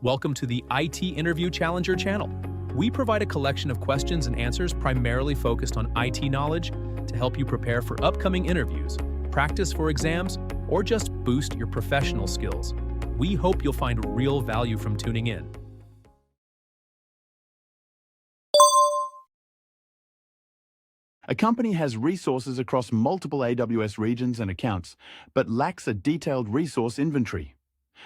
Welcome to the IT Interview Challenger channel. We provide a collection of questions and answers primarily focused on IT knowledge to help you prepare for upcoming interviews, practice for exams, or just boost your professional skills. We hope you'll find real value from tuning in. A company has resources across multiple AWS regions and accounts, but lacks a detailed resource inventory.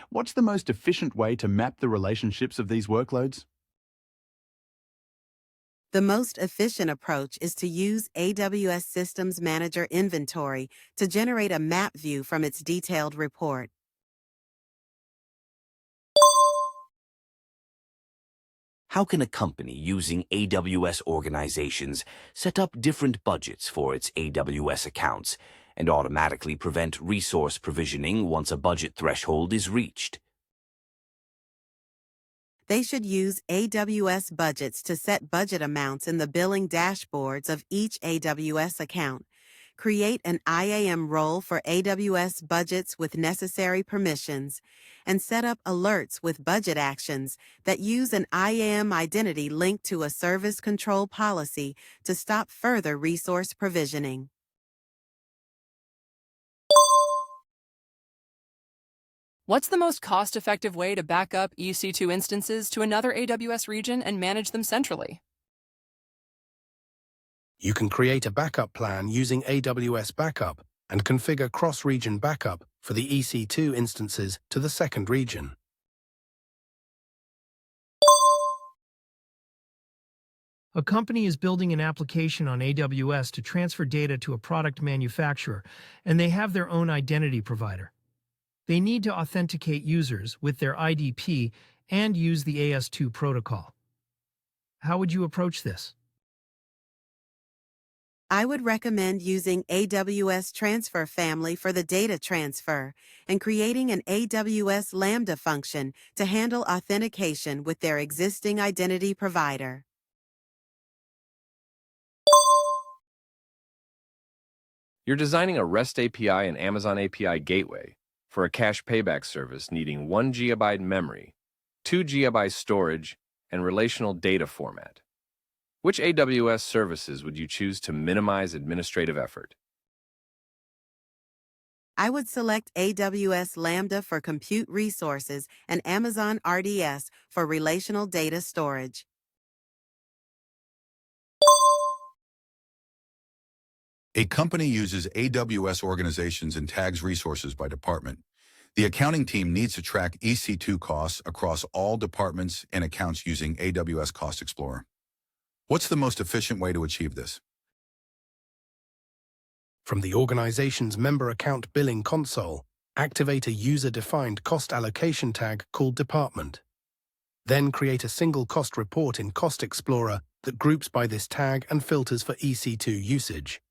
What's the most efficient way to map the relationships of these workloads? The most efficient approach is to use AWS Systems Manager Inventory to generate a map view from its detailed report. How can a company using AWS organizations set up different budgets for its AWS accounts and automatically prevent resource provisioning once a budget threshold is reached? They should use AWS budgets to set budget amounts in the billing dashboards of each AWS account. Create an IAM role for AWS budgets with necessary permissions, and set up alerts with budget actions that use an IAM identity linked to a service control policy to stop further resource provisioning. What's the most cost-effective way to back up EC2 instances to another AWS region and manage them centrally? You can create a backup plan using AWS Backup and configure cross-region backup for the EC2 instances to the second region. A company is building an application on AWS to transfer data to a product manufacturer, and they have their own identity provider. They need to authenticate users with their IDP and use the AS2 protocol. How would you approach this? I would recommend using AWS Transfer Family for the data transfer and creating an AWS Lambda function to handle authentication with their existing identity provider. You're designing a REST API and Amazon API gateway for a cache payback service needing 1 GB memory, 2 GB storage, and relational data format. Which AWS services would you choose to minimize administrative effort? I would select AWS Lambda for compute resources and Amazon RDS for relational data storage. A company uses AWS organizations and tags resources by department. The accounting team needs to track EC2 costs across all departments and accounts using AWS Cost Explorer. What's the most efficient way to achieve this? From the organization's member account billing console, activate a user-defined cost allocation tag called Department. Then create a single cost report in Cost Explorer that groups by this tag and filters for EC2 usage.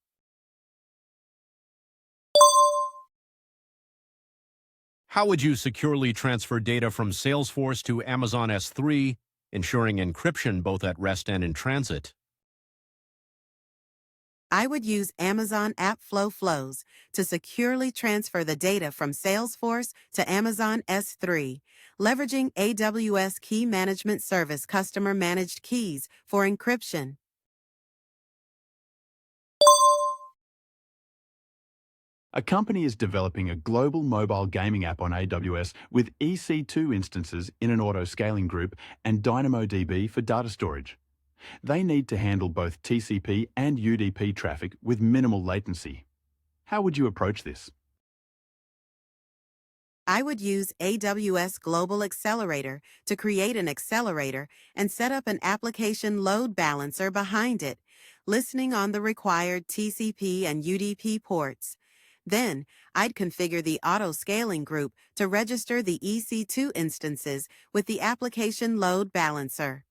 How would you securely transfer data from Salesforce to Amazon S3, ensuring encryption both at rest and in transit? I would use Amazon AppFlow flows to securely transfer the data from Salesforce to Amazon S3, leveraging AWS Key Management Service Customer Managed Keys for encryption. A company is developing a global mobile gaming app on AWS with EC2 instances in an auto-scaling group and DynamoDB for data storage. They need to handle both TCP and UDP traffic with minimal latency. How would you approach this? I would use AWS Global Accelerator to create an accelerator and set up an application load balancer behind it, listening on the required TCP and UDP ports. Then, I'd configure the auto-scaling group to register the EC2 instances with the application load balancer.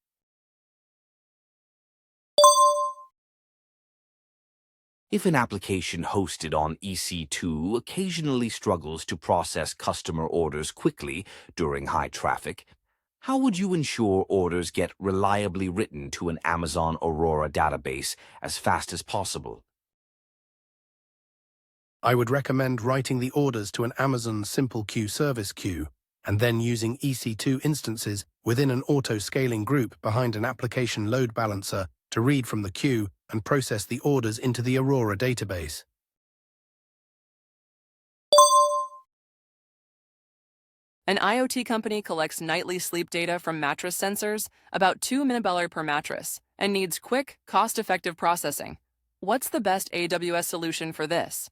If an application hosted on EC2 occasionally struggles to process customer orders quickly during high traffic, how would you ensure orders get reliably written to an Amazon Aurora database as fast as possible? I would recommend writing the orders to an Amazon Simple Queue service queue and then using EC2 instances within an auto-scaling group behind an application load balancer to read from the queue and process the orders into the Aurora database. An IoT company collects nightly sleep data from mattress sensors, about 2 millibellar per mattress, and needs quick, cost-effective processing. What's the best AWS solution for this?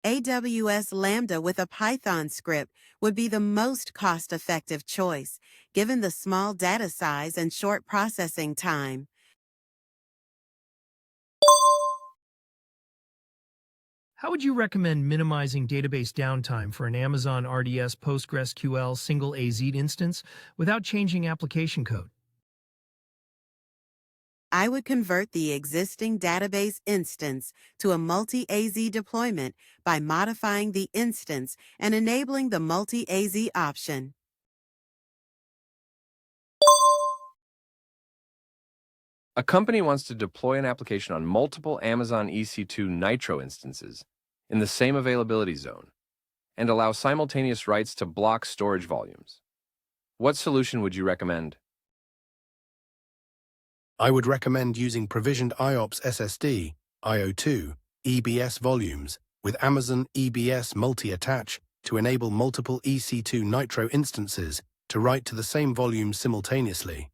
AWS Lambda with a Python script would be the most cost-effective choice, given the small data size and short processing time. How would you recommend minimizing database downtime for an Amazon RDS PostgreSQL single AZ instance without changing application code? I would convert the existing database instance to a multi-AZ deployment by modifying the instance and enabling the multi-AZ option. A company wants to deploy an application on multiple Amazon EC2 Nitro instances in the same availability zone and allow simultaneous writes to block storage volumes. What solution would you recommend? I would recommend using provisioned IOPS SSD, IO2, EBS volumes with Amazon EBS multi-attach to enable multiple EC2 Nitro instances to write to the same volume simultaneously.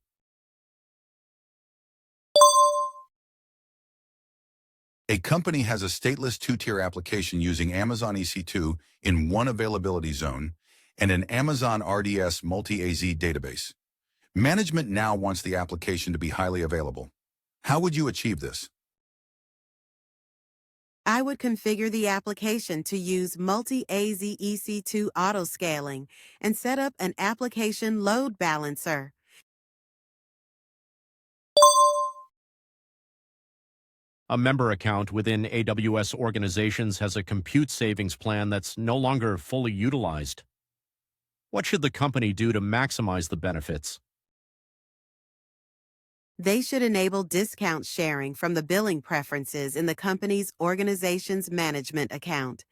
A company has a stateless two-tier application using Amazon EC2 in one availability zone and an Amazon RDS multi-AZ database. Management now wants the application to be highly available. How would you achieve this? I would configure the application to use multi-AZ EC2 auto-scaling and set up an application load balancer. A member account within AWS organizations has a compute savings plan that's no longer fully utilized. What should the company do to maximize the benefits? They should enable discount sharing from the billing preferences in the company's organization's management account.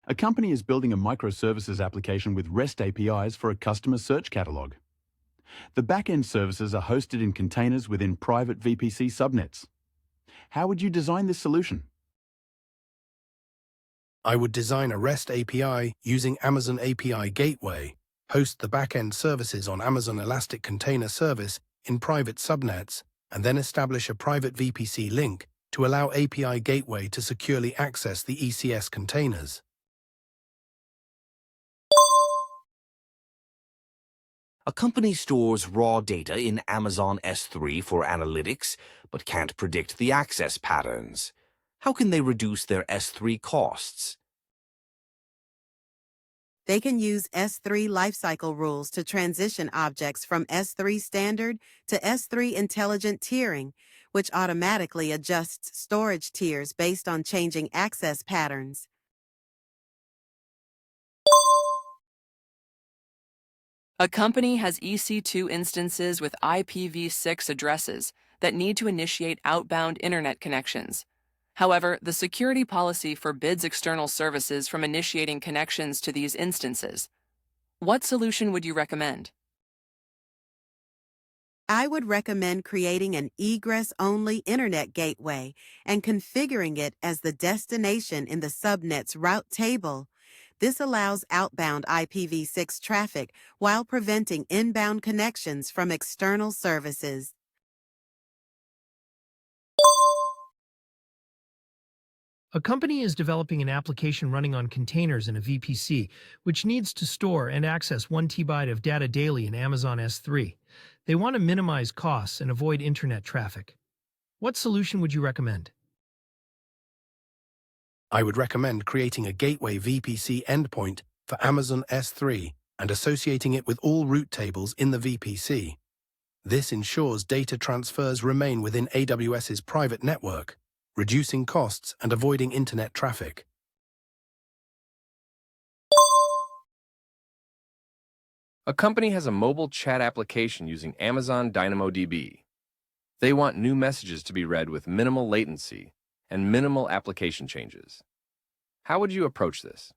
A company is building a microservices application with REST APIs for a customer search catalog. The back-end services are hosted in containers within private VPC subnets. How would you design this solution? I would design a REST API using Amazon API Gateway, host the back-end services on Amazon Elastic Container Service in private subnets, and then establish a private VPC link to allow API Gateway to securely access the ECS containers. A company stores raw data in Amazon S3 for analytics, but can't predict the access patterns. How can they reduce their S3 costs? They can use S3 lifecycle rules to transition objects from S3 standard to S3 intelligent tiering, which automatically adjusts storage tiers based on changing access patterns. A company has EC2 instances with IPv6 addresses that need to initiate outbound internet connections. However, the security policy forbids external services from initiating connections to these instances. What solution would you recommend? I would recommend creating an egress-only internet gateway and configuring it as the destination in the subnet's route table. This allows outbound IPv6 traffic while preventing inbound connections from external services. A company is developing an application running on containers in a VPC, which needs to store and access 1 TB of data daily in Amazon S3. They want to minimize costs and avoid internet traffic. What solution would you recommend? I would recommend creating a gateway VPC endpoint for Amazon S3 and associating it with all route tables in the VPC. This ensures data transfers remain within AWS's private network, reducing costs and avoiding internet traffic. A company has a mobile chat application using Amazon DynamoDB. They want new messages to be read with minimal latency and minimal application changes. How would you approach this?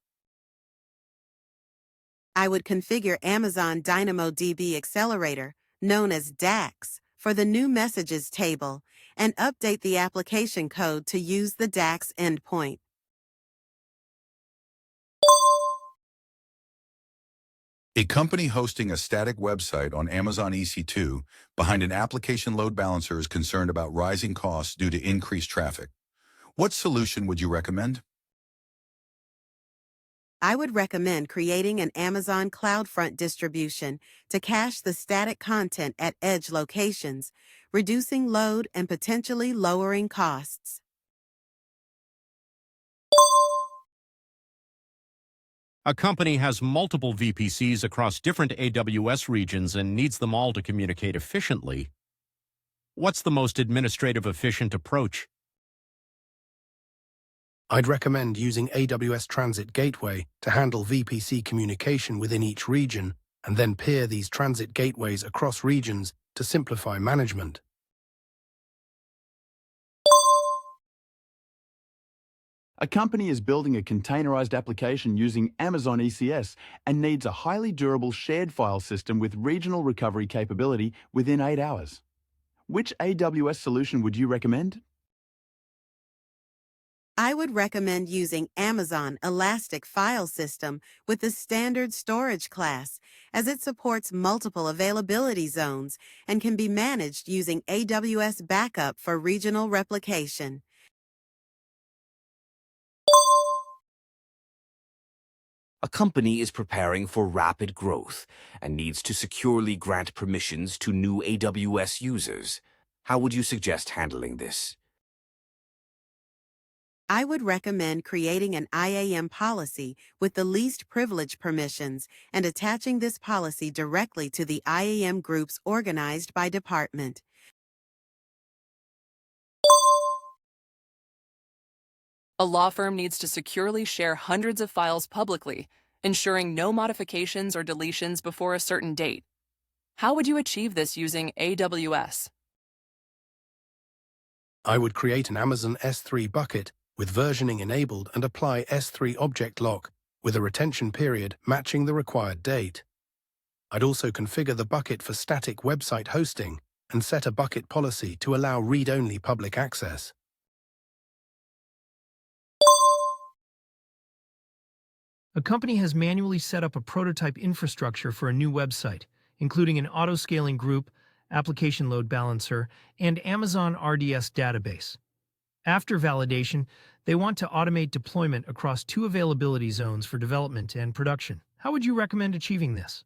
I would configure Amazon DynamoDB Accelerator, known as DAX, for the new messages table and update the application code to use the DAX endpoint. A company hosting a static website on Amazon EC2 behind an application load balancer is concerned about rising costs due to increased traffic. What solution would you recommend? I would recommend creating an Amazon CloudFront distribution to cache the static content at edge locations, reducing load and potentially lowering costs. A company has multiple VPCs across different AWS regions and needs them all to communicate efficiently. What's the most administrative efficient approach? I'd recommend using AWS Transit Gateway to handle VPC communication within each region and then peer these transit gateways across regions to simplify management. A company is building a containerized application using Amazon ECS and needs a highly durable shared file system with regional recovery capability within 8 hours. Which AWS solution would you recommend? I would recommend using Amazon Elastic File System with the standard storage class, as it supports multiple availability zones and can be managed using AWS Backup for regional replication. A company is preparing for rapid growth and needs to securely grant permissions to new AWS users. How would you suggest handling this? I would recommend creating an IAM policy with the least privilege permissions and attaching this policy directly to the IAM groups organized by department. A law firm needs to securely share hundreds of files publicly, ensuring no modifications or deletions before a certain date. How would you achieve this using AWS? I would create an Amazon S3 bucket with versioning enabled and apply S3 object lock with a retention period matching the required date. I'd also configure the bucket for static website hosting and set a bucket policy to allow read-only public access. A company has manually set up a prototype infrastructure for a new website, including an auto-scaling group, application load balancer, and Amazon RDS database. After validation, they want to automate deployment across 2 availability zones for development and production. How would you recommend achieving this?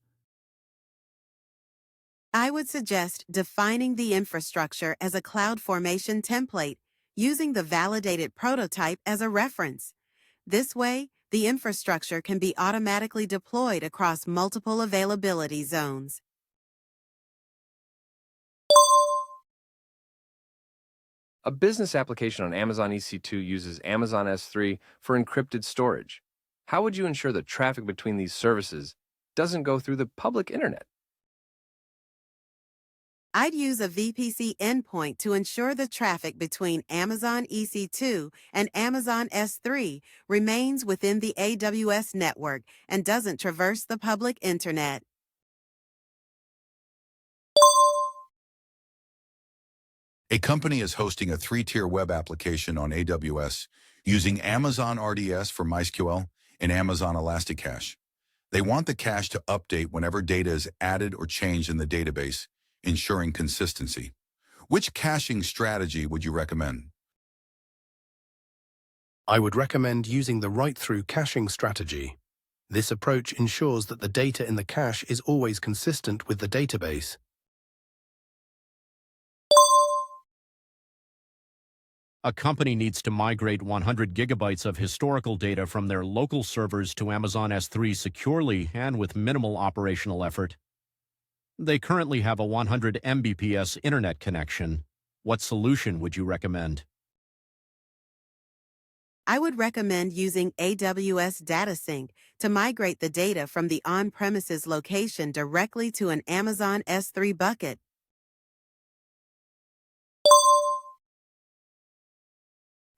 I would suggest defining the infrastructure as a CloudFormation template, using the validated prototype as a reference. This way, the infrastructure can be automatically deployed across multiple availability zones. A business application on Amazon EC2 uses Amazon S3 for encrypted storage. How would you ensure the traffic between these services doesn't go through the public internet? I'd use a VPC endpoint to ensure the traffic between Amazon EC2 and Amazon S3 remains within the AWS network and doesn't traverse the public internet. A company is hosting a 3-tier web application on AWS using Amazon RDS for MySQL and Amazon Elasticache. They want the cache to update whenever data is added or changed in the database, ensuring consistency. Which caching strategy would you recommend? I would recommend using the write-through caching strategy. This approach ensures that the data in the cache is always consistent with the database. A company needs to migrate 100 gigabytes of historical data from their local servers to Amazon S3 securely and with minimal operational effort. They currently have a 100 Mbps internet connection. What solution would you recommend? I would recommend using AWS DataSync to migrate the data from the on-premises location directly to an Amazon S3 bucket.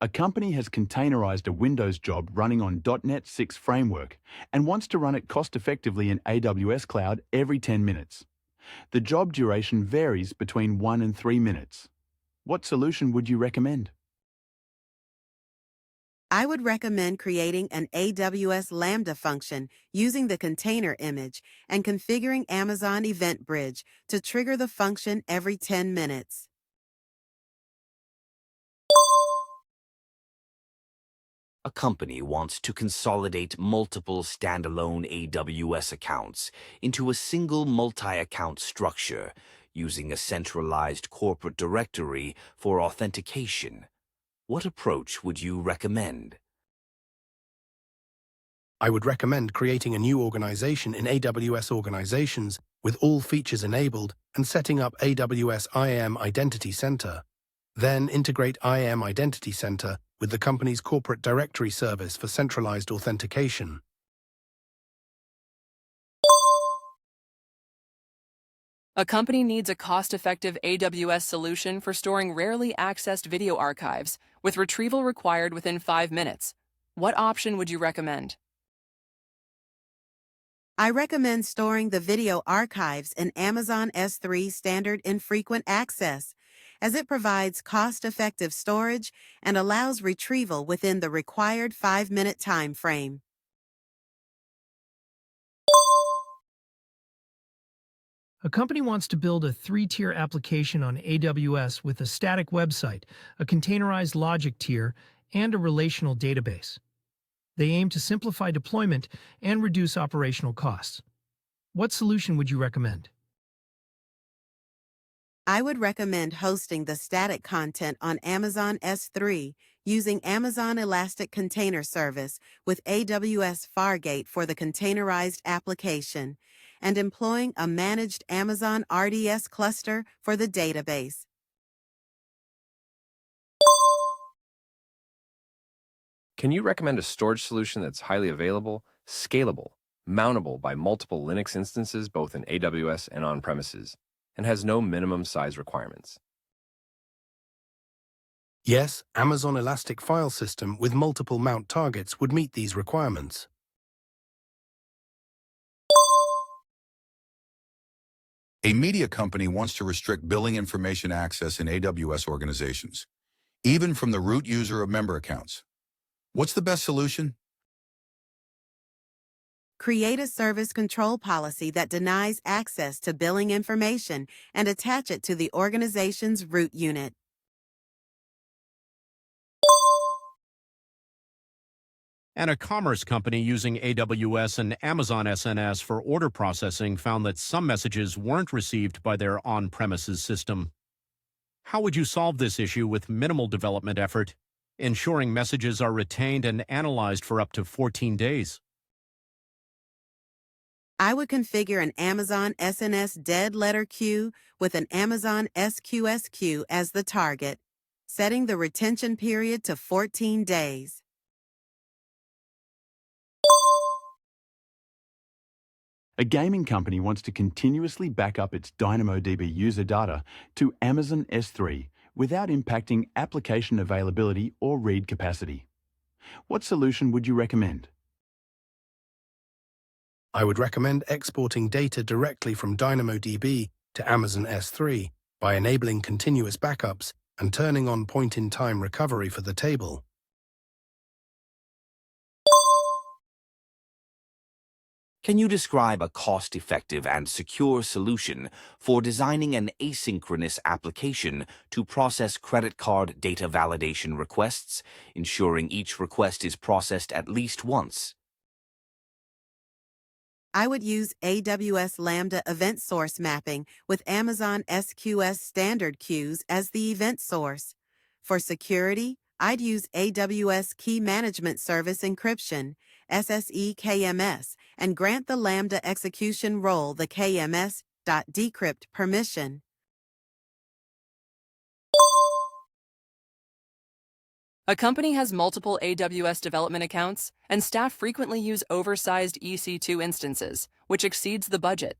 A company has containerized a Windows job running on .NET 6 framework and wants to run it cost-effectively in AWS Cloud every 10 minutes. The job duration varies between 1 and 3 minutes. What solution would you recommend? I would recommend creating an AWS Lambda function using the container image and configuring Amazon Event Bridge to trigger the function every 10 minutes. A company wants to consolidate multiple standalone AWS accounts into a single multi-account structure using a centralized corporate directory for authentication. What approach would you recommend? I would recommend creating a new organization in AWS Organizations with all features enabled and setting up AWS IAM Identity Center. Then integrate IAM Identity Center with the company's corporate directory service for centralized authentication. A company needs a cost-effective AWS solution for storing rarely accessed video archives, with retrieval required within 5 minutes. What option would you recommend? I recommend storing the video archives in Amazon S3 Standard Infrequent Access, as it provides cost-effective storage and allows retrieval within the required 5-minute time frame. A company wants to build a 3-tier application on AWS with a static website, a containerized logic tier, and a relational database. They aim to simplify deployment and reduce operational costs. What solution would you recommend? I would recommend hosting the static content on Amazon S3 using Amazon Elastic Container Service with AWS Fargate for the containerized application, and employing a managed Amazon RDS cluster for the database. Can you recommend a storage solution that's highly available, scalable, mountable by multiple Linux instances both in AWS and on-premises, and has no minimum size requirements? Yes, Amazon Elastic File System with multiple mount targets would meet these requirements. A media company wants to restrict billing information access in AWS organizations, even from the root user of member accounts. What's the best solution? Create a service control policy that denies access to billing information and attach it to the organization's root unit. And a commerce company using AWS and Amazon SNS for order processing found that some messages weren't received by their on-premises system. How would you solve this issue with minimal development effort, ensuring messages are retained and analyzed for up to 14 days? I would configure an Amazon SNS dead letter queue with an Amazon SQS queue as the target, setting the retention period to 14 days. A gaming company wants to continuously back up its DynamoDB user data to Amazon S3 without impacting application availability or read capacity. What solution would you recommend? I would recommend exporting data directly from DynamoDB to Amazon S3 by enabling continuous backups and turning on point-in-time recovery for the table. Can you describe a cost-effective and secure solution for designing an asynchronous application to process credit card data validation requests, ensuring each request is processed at least once? I would use AWS Lambda event source mapping with Amazon SQS standard queues as the event source. For security, I'd use AWS Key Management Service Encryption, SSE KMS, and grant the Lambda execution role the KMS.decrypt permission. A company has multiple AWS development accounts, and staff frequently use oversized EC2 instances, which exceeds the budget.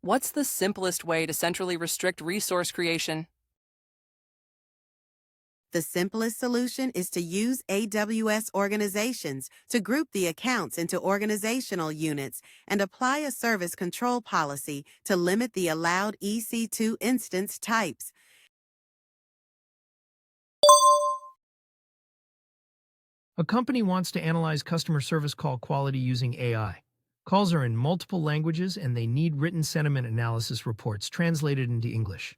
What's the simplest way to centrally restrict resource creation? The simplest solution is to use AWS organizations to group the accounts into organizational units and apply a service control policy to limit the allowed EC2 instance types. A company wants to analyze customer service call quality using AI. Calls are in multiple languages and they need written sentiment analysis reports translated into English.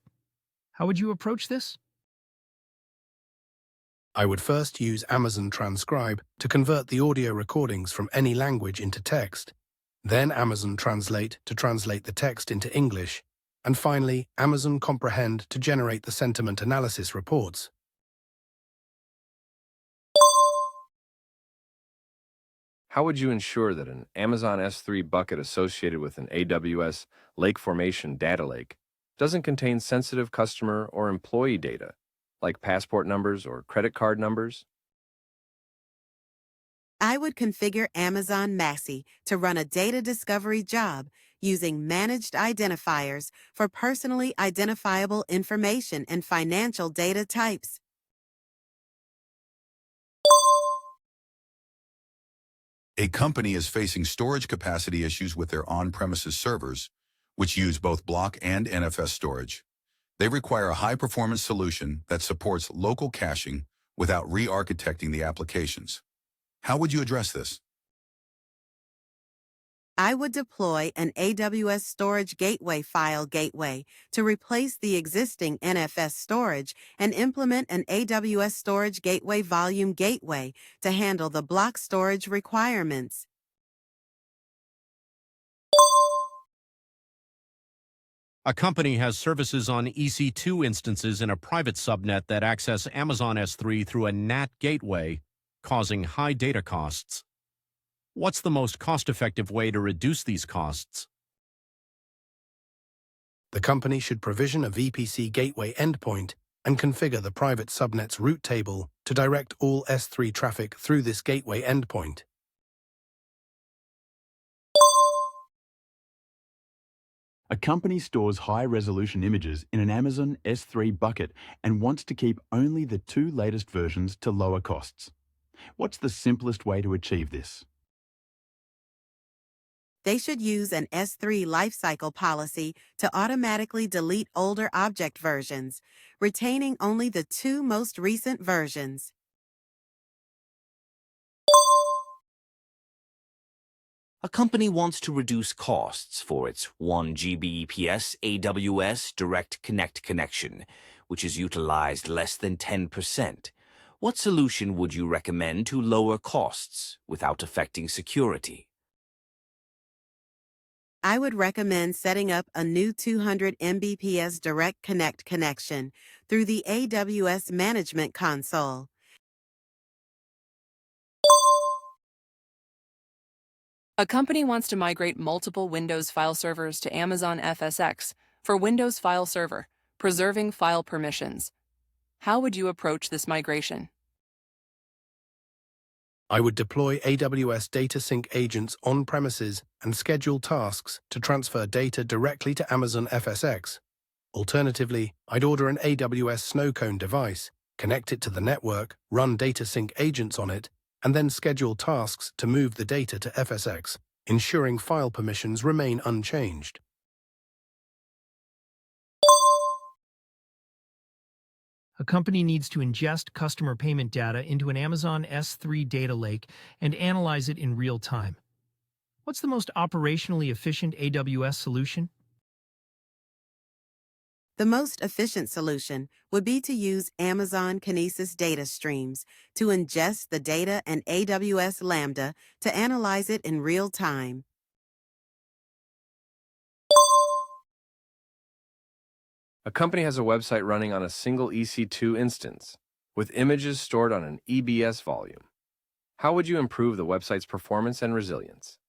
How would you approach this? I would first use Amazon Transcribe to convert the audio recordings from any language into text, then Amazon Translate to translate the text into English, and finally Amazon Comprehend to generate the sentiment analysis reports. How would you ensure that an Amazon S3 bucket associated with an AWS Lake Formation data lake doesn't contain sensitive customer or employee data, like passport numbers or credit card numbers? I would configure Amazon Massey to run a data discovery job using managed identifiers for personally identifiable information and financial data types. A company is facing storage capacity issues with their on-premises servers, which use both block and NFS storage. They require a high-performance solution that supports local caching without re-architecting the applications. How would you address this? I would deploy an AWS Storage Gateway file gateway to replace the existing NFS storage and implement an AWS Storage Gateway volume gateway to handle the block storage requirements. A company has services on EC2 instances in a private subnet that access Amazon S3 through a NAT gateway, causing high data costs. What's the most cost-effective way to reduce these costs? The company should provision a VPC gateway endpoint and configure the private subnet's route table to direct all S3 traffic through this gateway endpoint. A company stores high-resolution images in an Amazon S3 bucket and wants to keep only the 2 latest versions to lower costs. What's the simplest way to achieve this? They should use an S3 lifecycle policy to automatically delete older object versions, retaining only the 2 most recent versions. A company wants to reduce costs for its 1 Gbps AWS Direct Connect connection, which is utilized less than 10%. What solution would you recommend to lower costs without affecting security? I would recommend setting up a new 200 Mbps Direct Connect connection through the AWS Management Console. A company wants to migrate multiple Windows file servers to Amazon FSx for Windows File Server, preserving file permissions. How would you approach this migration? I would deploy AWS Data Sync agents on-premises and schedule tasks to transfer data directly to Amazon FSx. Alternatively, I'd order an AWS Snowcone device, connect it to the network, run Data Sync agents on it, and then schedule tasks to move the data to FSx, ensuring file permissions remain unchanged. A company needs to ingest customer payment data into an Amazon S3 data lake and analyze it in real time. What's the most operationally efficient AWS solution? The most efficient solution would be to use Amazon Kinesis data streams to ingest the data and AWS Lambda to analyze it in real time. A company has a website running on a single EC2 instance, with images stored on an EBS volume. How would you improve the website's performance and resilience?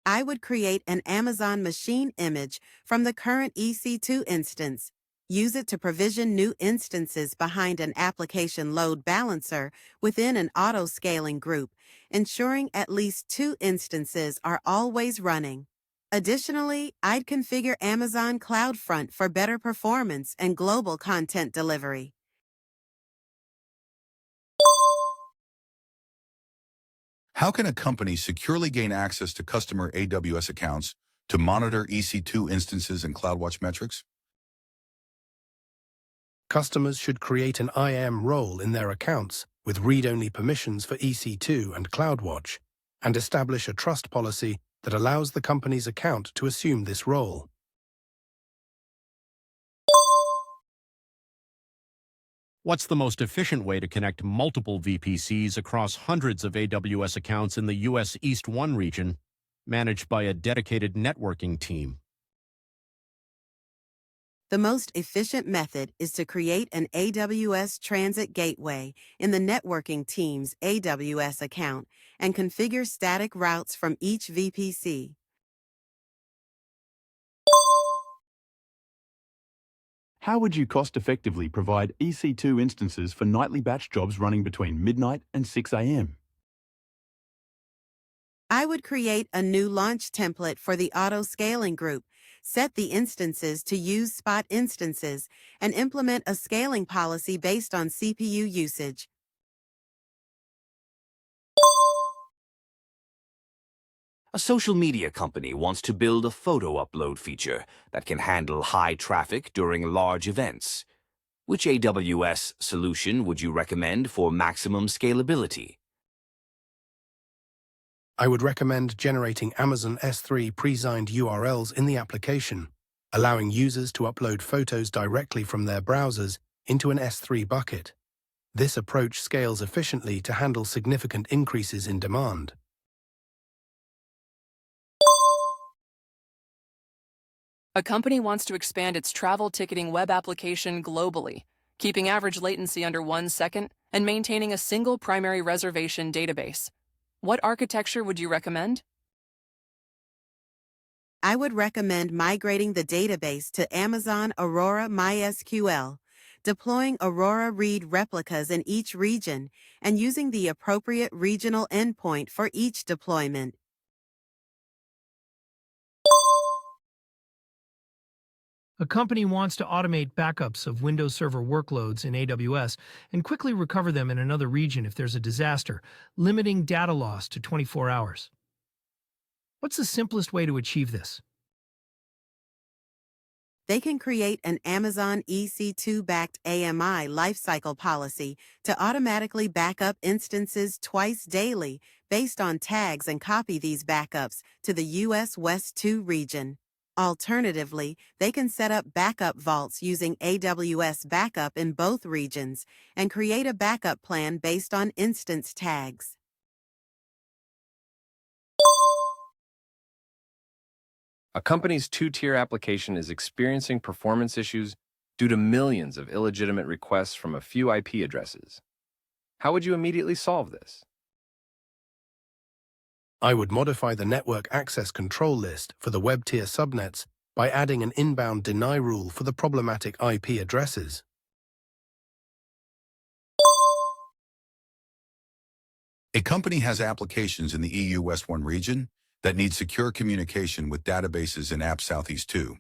I would create an Amazon machine image from the current EC2 instance, use it to provision new instances behind an application load balancer within an auto-scaling group, ensuring at least 2 instances are always running. Additionally, I'd configure Amazon CloudFront for better performance and global content delivery. How can a company securely gain access to customer AWS accounts to monitor EC2 instances and CloudWatch metrics? Customers should create an IAM role in their accounts with read-only permissions for EC2 and CloudWatch, and establish a trust policy that allows the company's account to assume this role. What's the most efficient way to connect multiple VPCs across hundreds of AWS accounts in the U.S. East 1 region, managed by a dedicated networking team? The most efficient method is to create an AWS Transit Gateway in the networking team's AWS account and configure static routes from each VPC. How would you cost-effectively provide EC2 instances for nightly batch jobs running between midnight and 6 a.m.? I would create a new launch template for the auto-scaling group, set the instances to use spot instances, and implement a scaling policy based on CPU usage. A social media company wants to build a photo upload feature that can handle high traffic during large events. Which AWS solution would you recommend for maximum scalability? I would recommend generating Amazon S3 pre-signed URLs in the application, allowing users to upload photos directly from their browsers into an S3 bucket. This approach scales efficiently to handle significant increases in demand. A company wants to expand its travel ticketing web application globally, keeping average latency under 1 second and maintaining a single primary reservation database. What architecture would you recommend? I would recommend migrating the database to Amazon Aurora MySQL, deploying Aurora Read replicas in each region, and using the appropriate regional endpoint for each deployment. A company wants to automate backups of Windows Server workloads in AWS and quickly recover them in another region if there's a disaster, limiting data loss to 24 hours. What's the simplest way to achieve this? They can create an Amazon EC2-backed AMI lifecycle policy to automatically back up instances twice daily based on tags and copy these backups to the US West 2 region. Alternatively, they can set up backup vaults using AWS Backup in both regions and create a backup plan based on instance tags. A company's two-tier application is experiencing performance issues due to millions of illegitimate requests from a few IP addresses. How would you immediately solve this? I would modify the network access control list for the web tier subnets by adding an inbound deny rule for the problematic IP addresses. A company has applications in the EU West 1 region that need secure communication with databases in App Southeast 2.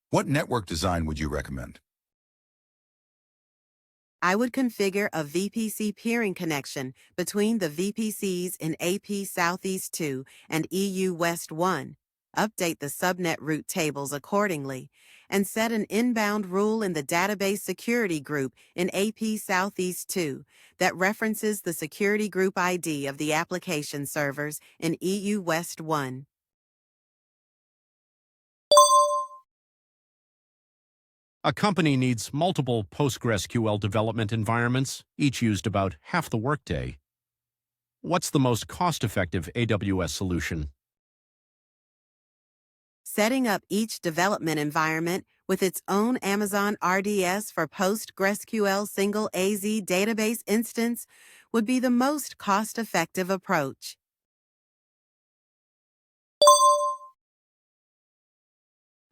What network design would you recommend? I would configure a VPC peering connection between the VPCs in AP Southeast 2 and EU West 1, update the subnet route tables accordingly, and set an inbound rule in the database security group in AP Southeast 2 that references the security group ID of the application servers in EU West 1. A company needs multiple PostgreSQL development environments, each used about half the workday. What's the most cost-effective AWS solution? Setting up each development environment with its own Amazon RDS for PostgreSQL single AZ database instance would be the most cost-effective approach.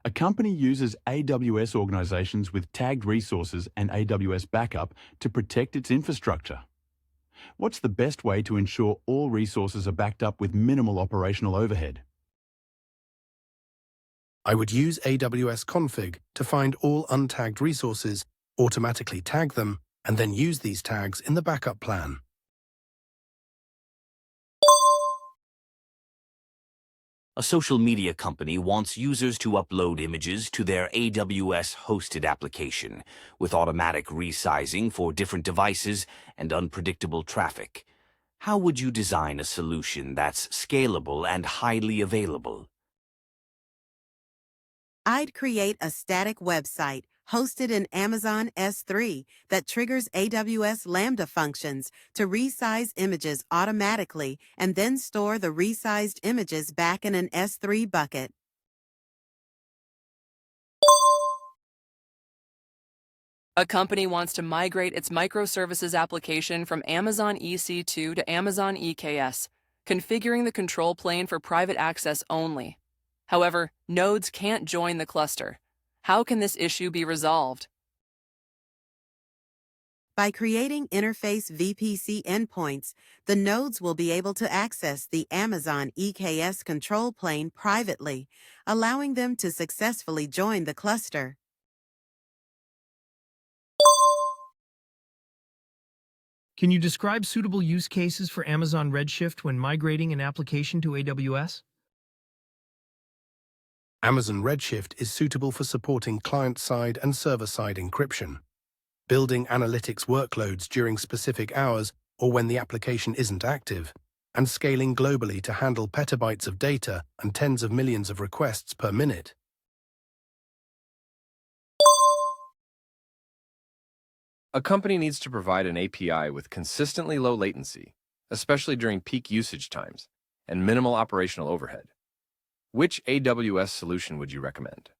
A company uses AWS organizations with tagged resources and AWS backup to protect its infrastructure. What's the best way to ensure all resources are backed up with minimal operational overhead? I would use AWS config to find all untagged resources, automatically tag them, and then use these tags in the backup plan. A social media company wants users to upload images to their AWS-hosted application, with automatic resizing for different devices and unpredictable traffic. How would you design a solution that's scalable and highly available? I'd create a static website hosted in Amazon S3 that triggers AWS Lambda functions to resize images automatically and then store the resized images back in an S3 bucket. A company wants to migrate its microservices application from Amazon EC2 to Amazon EKS, configuring the control plane for private access only. However, nodes can't join the cluster. How can this issue be resolved? By creating interface VPC endpoints, the nodes will be able to access the Amazon EKS control plane privately, allowing them to successfully join the cluster. Can you describe suitable use cases for Amazon Redshift when migrating an application to AWS? Amazon Redshift is suitable for supporting client-side and server-side encryption, building analytics workloads during specific hours or when the application isn't active, and scaling globally to handle petabytes of data and tens of millions of requests per minute. A company needs to provide an API with consistently low latency, especially during peak usage times, and minimal operational overhead. Which AWS solution would you recommend?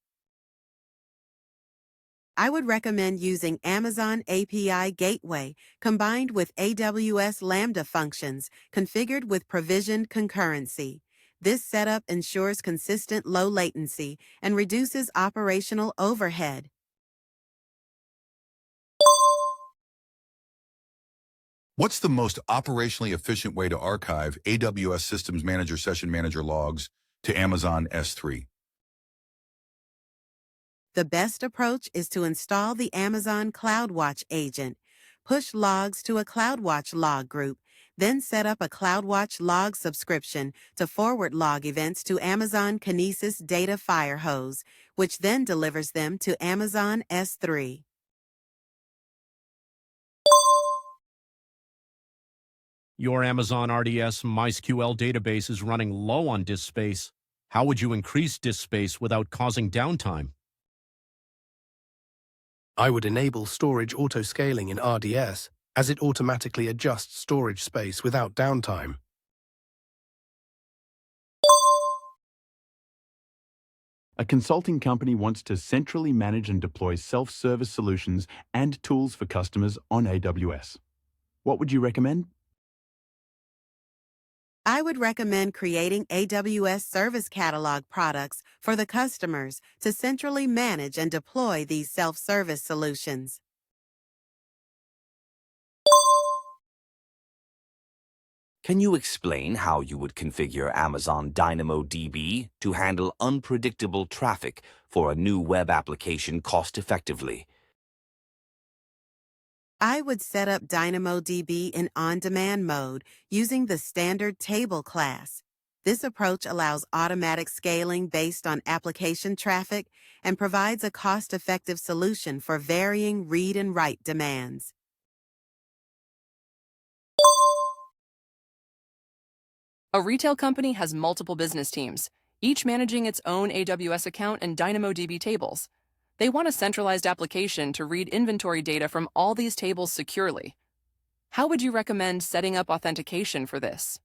I would recommend using Amazon API Gateway combined with AWS Lambda functions configured with provisioned concurrency. This setup ensures consistent low latency and reduces operational overhead. What's the most operationally efficient way to archive AWS Systems Manager Session Manager logs to Amazon S3? The best approach is to install the Amazon CloudWatch agent, push logs to a CloudWatch log group, then set up a CloudWatch log subscription to forward log events to Amazon Kinesis Data Firehose, which then delivers them to Amazon S3. Your Amazon RDS MySQL database is running low on disk space. How would you increase disk space without causing downtime? I would enable storage auto-scaling in RDS as it automatically adjusts storage space without downtime. A consulting company wants to centrally manage and deploy self-service solutions and tools for customers on AWS. What would you recommend? I would recommend creating AWS Service Catalog products for the customers to centrally manage and deploy these self-service solutions. Can you explain how you would configure Amazon DynamoDB to handle unpredictable traffic for a new web application cost-effectively? I would set up DynamoDB in on-demand mode using the standard table class. This approach allows automatic scaling based on application traffic and provides a cost-effective solution for varying read and write demands. A retail company has multiple business teams, each managing its own AWS account and DynamoDB tables. They want a centralized application to read inventory data from all these tables securely. How would you recommend setting up authentication for this?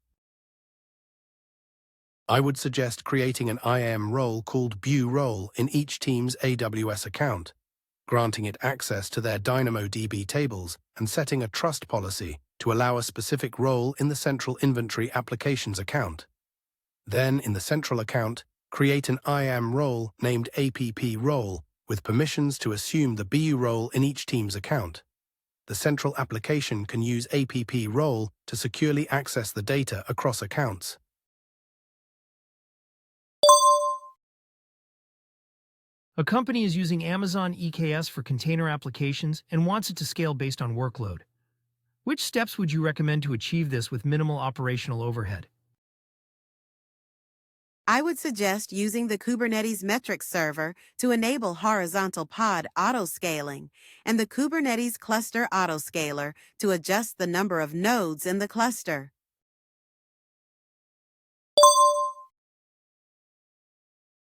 I would suggest creating an IAM role called BU role in each team's AWS account, granting it access to their DynamoDB tables and setting a trust policy to allow a specific role in the central inventory applications account. Then, in the central account, create an IAM role named APP role with permissions to assume the BU role in each team's account. The central application can use APP role to securely access the data across accounts. A company is using Amazon EKS for container applications and wants it to scale based on workload. Which steps would you recommend to achieve this with minimal operational overhead? I would suggest using the Kubernetes metrics server to enable horizontal pod autoscaling and the Kubernetes cluster autoscaler to adjust the number of nodes in the cluster.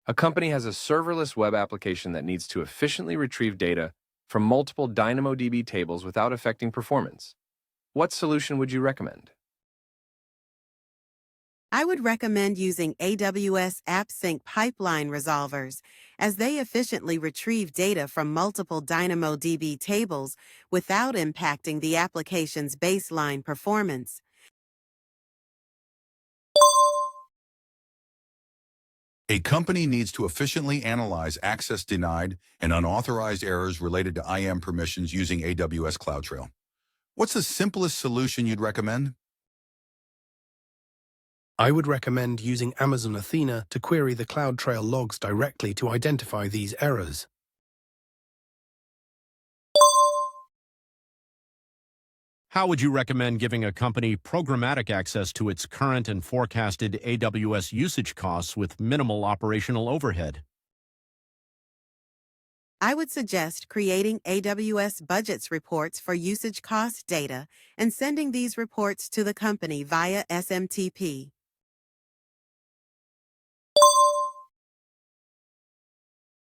A company has a serverless web application that needs to efficiently retrieve data from multiple DynamoDB tables without affecting performance. What solution would you recommend? I would recommend using AWS AppSync pipeline resolvers, as they efficiently retrieve data from multiple DynamoDB tables without impacting the application's baseline performance. A company needs to efficiently analyze access denied and unauthorized errors related to IAM permissions using AWS CloudTrail. What's the simplest solution you'd recommend? I would recommend using Amazon Athena to query the CloudTrail logs directly to identify these errors. How would you recommend giving a company programmatic access to its current and forecasted AWS usage costs with minimal operational overhead? I would suggest creating AWS budgets reports for usage cost data and sending these reports to the company via SMTP.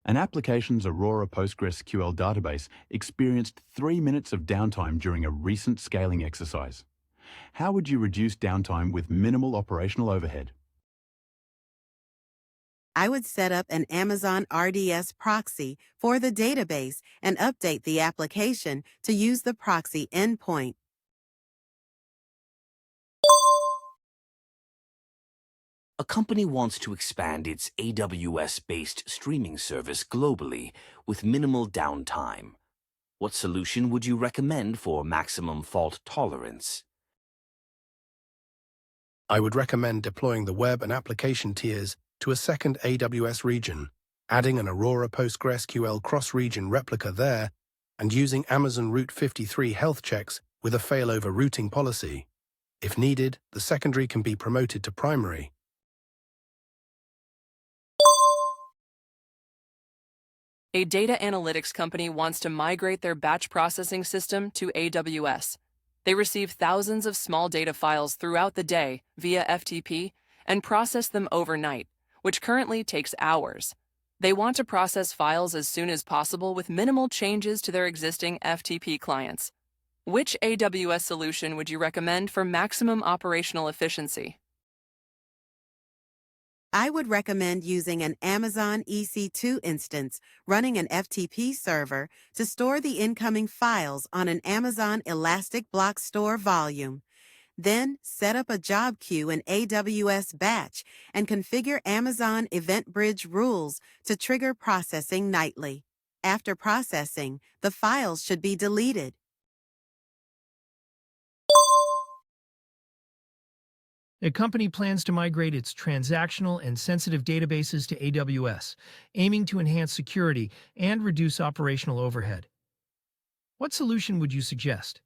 An application's Aurora PostgreSQL database experienced 3 minutes of downtime during a recent scaling exercise. How would you reduce downtime with minimal operational overhead? I would set up an Amazon RDS proxy for the database and update the application to use the proxy endpoint. A company wants to expand its AWS-based streaming service globally with minimal downtime. What solution would you recommend for maximum fault tolerance? I would recommend deploying the web and application tiers to a second AWS region, adding an Aurora PostgreSQL cross-region replica there, and using Amazon Route 53 health checks with a failover routing policy. If needed, the secondary can be promoted to primary. A data analytics company wants to migrate their batch processing system to AWS. They receive thousands of small data files throughout the day via FTP and process them overnight, which currently takes hours. They want to process files as soon as possible with minimal changes to their existing FTP clients. Which AWS solution would you recommend for maximum operational efficiency? I would recommend using an Amazon EC2 instance running an FTP server to store the incoming files on an Amazon Elastic Block Store volume. Then, set up a job queue in AWS Batch and configure Amazon Event Bridge rules to trigger processing nightly. After processing, the files should be deleted. A company plans to migrate its transactional and sensitive databases to AWS, aiming to enhance security and reduce operational overhead. What solution would you suggest?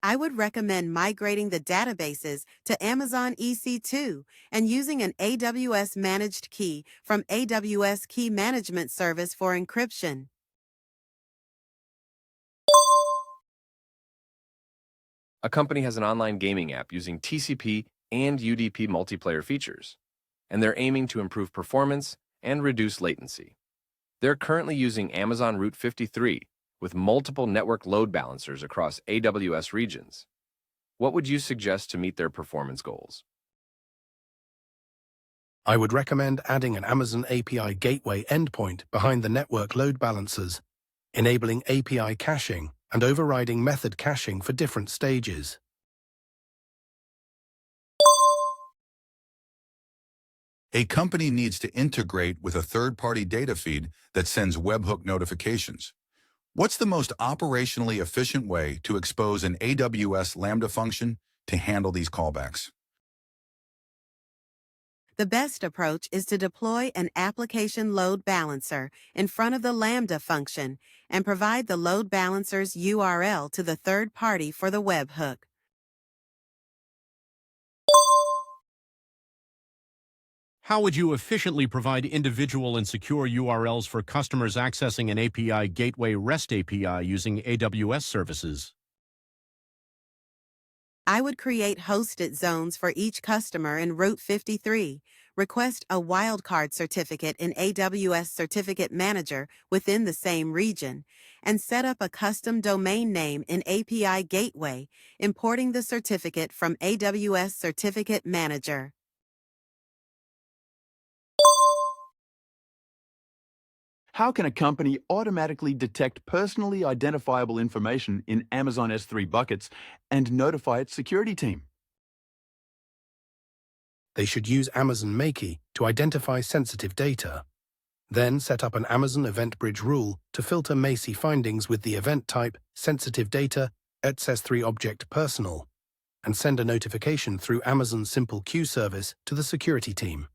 I would recommend migrating the databases to Amazon EC2 and using an AWS managed key from AWS Key Management Service for encryption. A company has an online gaming app using TCP and UDP multiplayer features, and they're aiming to improve performance and reduce latency. They're currently using Amazon Route 53 with multiple network load balancers across AWS regions. What would you suggest to meet their performance goals? I would recommend adding an Amazon API gateway endpoint behind the network load balancers, enabling API caching and overriding method caching for different stages. A company needs to integrate with a third-party data feed that sends webhook notifications. What's the most operationally efficient way to expose an AWS Lambda function to handle these callbacks? The best approach is to deploy an application load balancer in front of the Lambda function and provide the load balancer's URL to the third party for the webhook. How would you efficiently provide individual and secure URLs for customers accessing an API gateway REST API using AWS services? I would create hosted zones for each customer in Route 53, request a wildcard certificate in AWS Certificate Manager within the same region, and set up a custom domain name in API Gateway, importing the certificate from AWS Certificate Manager. How can a company automatically detect personally identifiable information in Amazon S3 buckets and notify its security team? They should use Amazon Makey to identify sensitive data. Then set up an Amazon Event Bridge rule to filter Macy findings with the event type sensitive data ets-S3 object personal, and send a notification through Amazon Simple Queue service to the security team.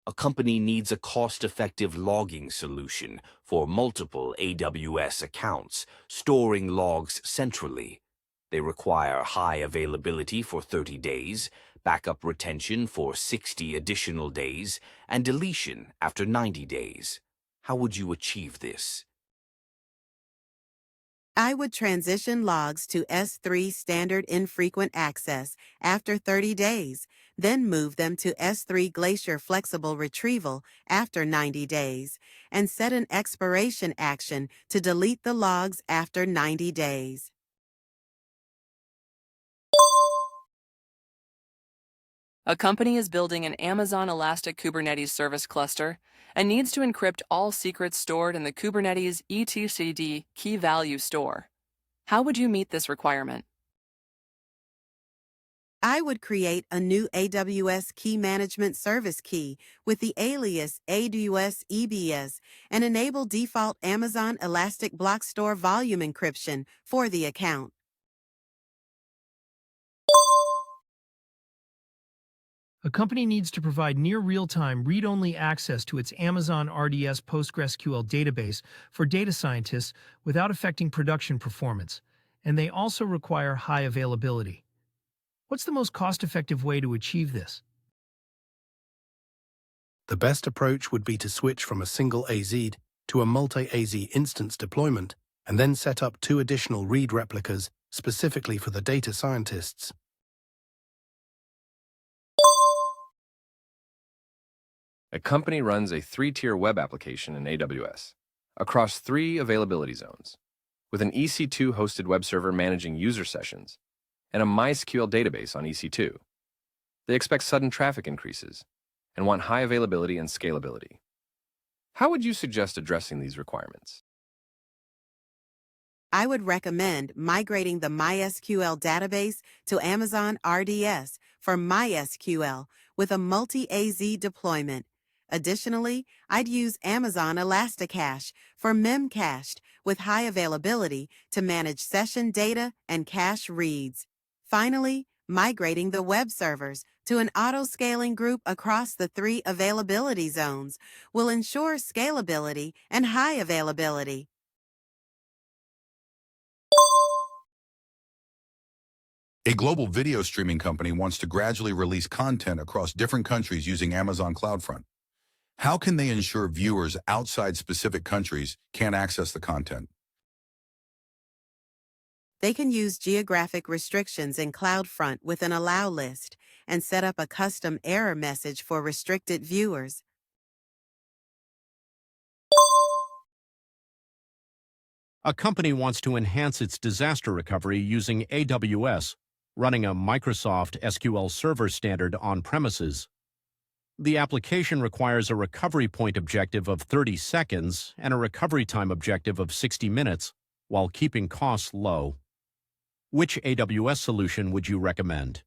A company needs a cost-effective logging solution for multiple AWS accounts, storing logs centrally. They require high availability for 30 days, backup retention for 60 additional days, and deletion after 90 days. How would you achieve this? I would transition logs to S3 Standard Infrequent Access after 30 days, then move them to S3 Glacier Flexible Retrieval after 90 days, and set an expiration action to delete the logs after 90 days. A company is building an Amazon Elastic Kubernetes service cluster and needs to encrypt all secrets stored in the Kubernetes etcd key value store. How would you meet this requirement? I would create a new AWS Key Management Service key with the alias AWS EBS and enable default Amazon Elastic Block Store volume encryption for the account. A company needs to provide near real-time read-only access to its Amazon RDS PostgreSQL database for data scientists without affecting production performance, and they also require high availability. What's the most cost-effective way to achieve this? The best approach would be to switch from a single AZ to a multi-AZ instance deployment and then set up 2 additional read replicas specifically for the data scientists. A company runs a 3-tier web application in AWS across 3 availability zones, with an EC2 hosted web server managing user sessions and a MySQL database on EC2. They expect sudden traffic increases and want high availability and scalability. How would you suggest addressing these requirements? I would recommend migrating the MySQL database to Amazon RDS for MySQL with a multi-AZ deployment. Additionally, I'd use Amazon Elasticache for memcached with high availability to manage session data and cache reads. Finally, migrating the web servers to an auto-scaling group across the 3 availability zones will ensure scalability and high availability. A global video streaming company wants to gradually release content across different countries using Amazon CloudFront. How can they ensure viewers outside specific countries can't access the content? They can use geographic restrictions in CloudFront with an allow list and set up a custom error message for restricted viewers. A company wants to enhance its disaster recovery using AWS, running a Microsoft SQL Server standard on-premises. The application requires a recovery point objective of 30 seconds and a recovery time objective of 60 minutes, while keeping costs low. Which AWS solution would you recommend?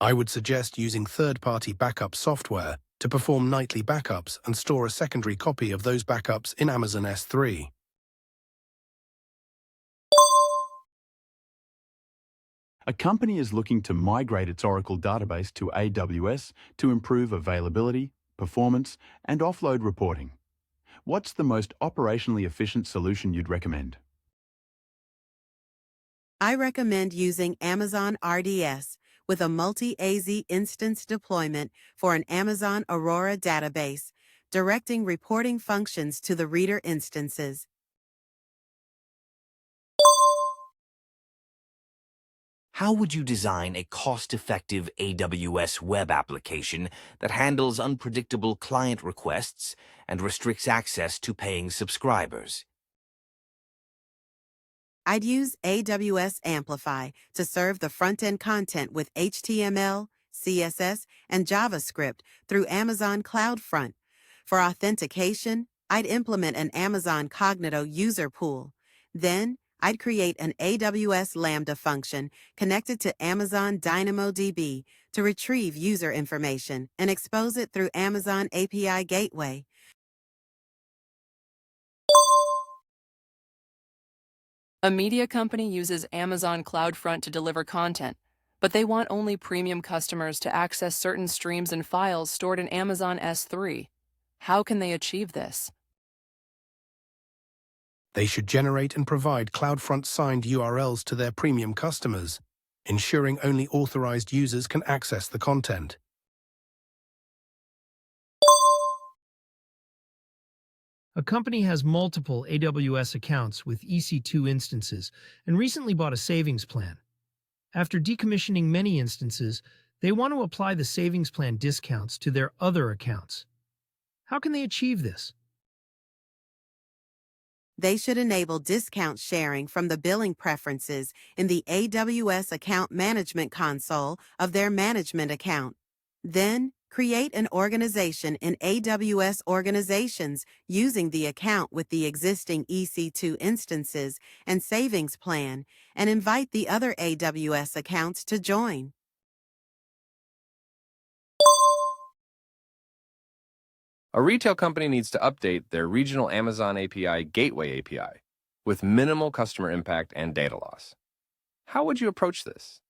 I would suggest using third-party backup software to perform nightly backups and store a secondary copy of those backups in Amazon S3. A company is looking to migrate its Oracle database to AWS to improve availability, performance, and offload reporting. What's the most operationally efficient solution you'd recommend? I recommend using Amazon RDS with a multi-AZ instance deployment for an Amazon Aurora database, directing reporting functions to the reader instances. How would you design a cost-effective AWS web application that handles unpredictable client requests and restricts access to paying subscribers? I'd use AWS Amplify to serve the front-end content with HTML, CSS, and JavaScript through Amazon CloudFront. For authentication, I'd implement an Amazon Cognito user pool. Then, I'd create an AWS Lambda function connected to Amazon DynamoDB to retrieve user information and expose it through Amazon API Gateway. A media company uses Amazon CloudFront to deliver content, but they want only premium customers to access certain streams and files stored in Amazon S3. How can they achieve this? They should generate and provide CloudFront signed URLs to their premium customers, ensuring only authorized users can access the content. A company has multiple AWS accounts with EC2 instances and recently bought a savings plan. After decommissioning many instances, they want to apply the savings plan discounts to their other accounts. How can they achieve this? They should enable discount sharing from the billing preferences in the AWS Account Management console of their management account. Then, create an organization in AWS Organizations using the account with the existing EC2 instances and savings plan, and invite the other AWS accounts to join. A retail company needs to update their regional Amazon API Gateway API with minimal customer impact and data loss. How would you approach this?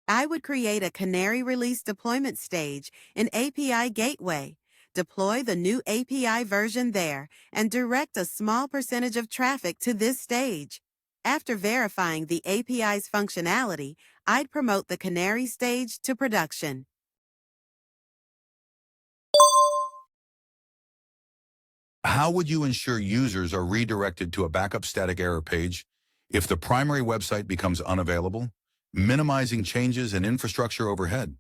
I would create a canary release deployment stage in API Gateway, deploy the new API version there, and direct a small percentage of traffic to this stage. After verifying the API's functionality, I'd promote the canary stage to production. How would you ensure users are redirected to a backup static error page if the primary website becomes unavailable, minimizing changes in infrastructure overhead?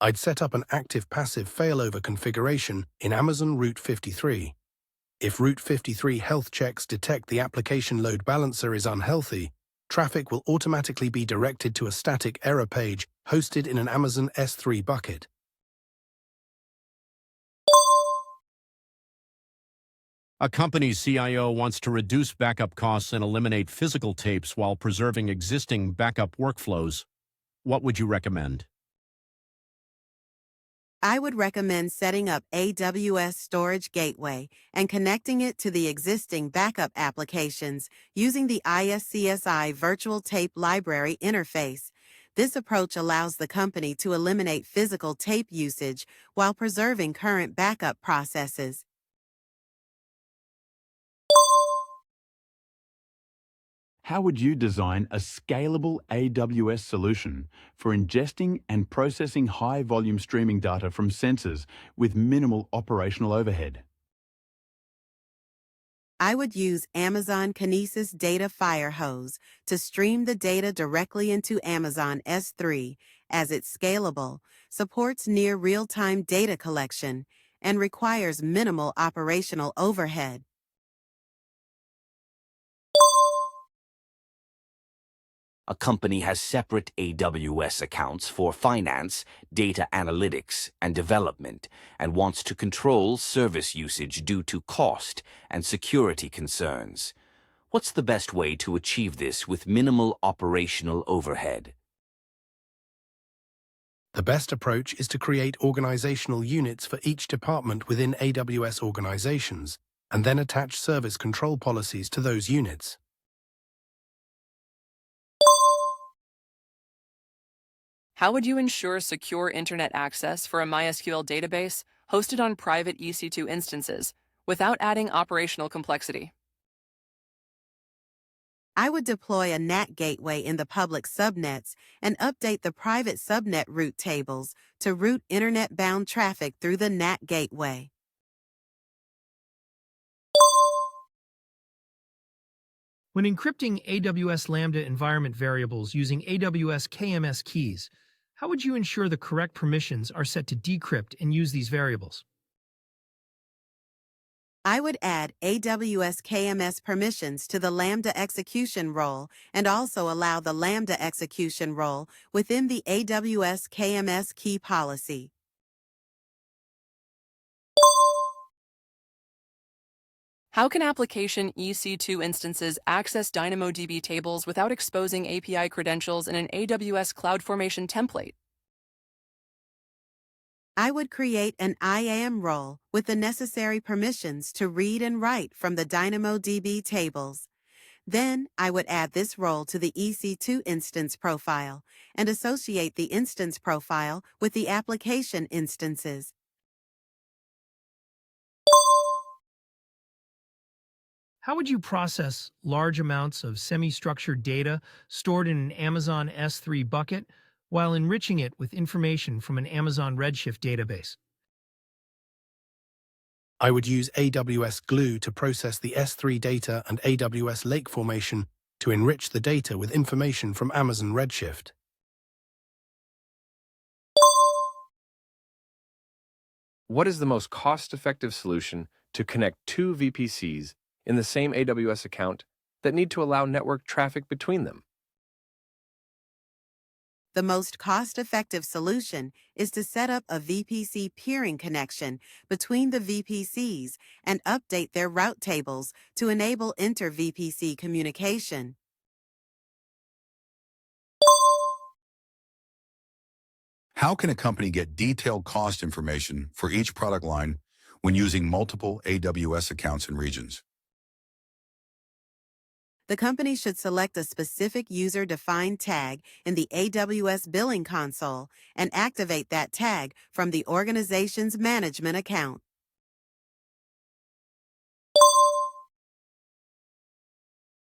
I'd set up an active-passive failover configuration in Amazon Route 53. If Route 53 health checks detect the application load balancer is unhealthy, traffic will automatically be directed to a static error page hosted in an Amazon S3 bucket. A company's CIO wants to reduce backup costs and eliminate physical tapes while preserving existing backup workflows. What would you recommend? I would recommend setting up AWS Storage Gateway and connecting it to the existing backup applications using the ISCSI Virtual Tape Library interface. This approach allows the company to eliminate physical tape usage while preserving current backup processes. How would you design a scalable AWS solution for ingesting and processing high-volume streaming data from sensors with minimal operational overhead? I would use Amazon Kinesis Data Firehose to stream the data directly into Amazon S3 as it's scalable, supports near real-time data collection, and requires minimal operational overhead. A company has separate AWS accounts for finance, data analytics, and development, and wants to control service usage due to cost and security concerns. What's the best way to achieve this with minimal operational overhead? The best approach is to create organizational units for each department within AWS organizations, and then attach service control policies to those units. How would you ensure secure internet access for a MySQL database hosted on private EC2 instances without adding operational complexity? I would deploy a NAT gateway in the public subnets and update the private subnet route tables to route internet-bound traffic through the NAT gateway. When encrypting AWS Lambda environment variables using AWS KMS keys, how would you ensure the correct permissions are set to decrypt and use these variables? I would add AWS KMS permissions to the Lambda execution role and also allow the Lambda execution role within the AWS KMS key policy. How can application EC2 instances access DynamoDB tables without exposing API credentials in an AWS CloudFormation template? I would create an IAM role with the necessary permissions to read and write from the DynamoDB tables. Then, I would add this role to the EC2 instance profile and associate the instance profile with the application instances. How would you process large amounts of semi-structured data stored in an Amazon S3 bucket while enriching it with information from an Amazon Redshift database? I would use AWS Glue to process the S3 data and AWS Lake Formation to enrich the data with information from Amazon Redshift. What is the most cost-effective solution to connect two VPCs in the same AWS account that need to allow network traffic between them? The most cost-effective solution is to set up a VPC peering connection between the VPCs and update their route tables to enable inter-VPC communication. How can a company get detailed cost information for each product line when using multiple AWS accounts and regions? The company should select a specific user-defined tag in the AWS billing console and activate that tag from the organization's management account.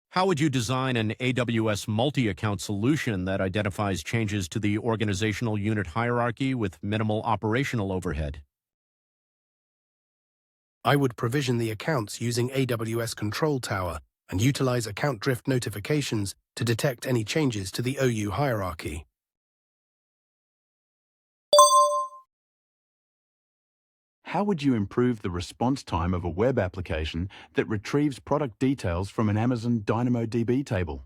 How would you design an AWS multi-account solution that identifies changes to the organizational unit hierarchy with minimal operational overhead? I would provision the accounts using AWS Control Tower and utilize account drift notifications to detect any changes to the OU hierarchy. How would you improve the response time of a web application that retrieves product details from an Amazon DynamoDB table?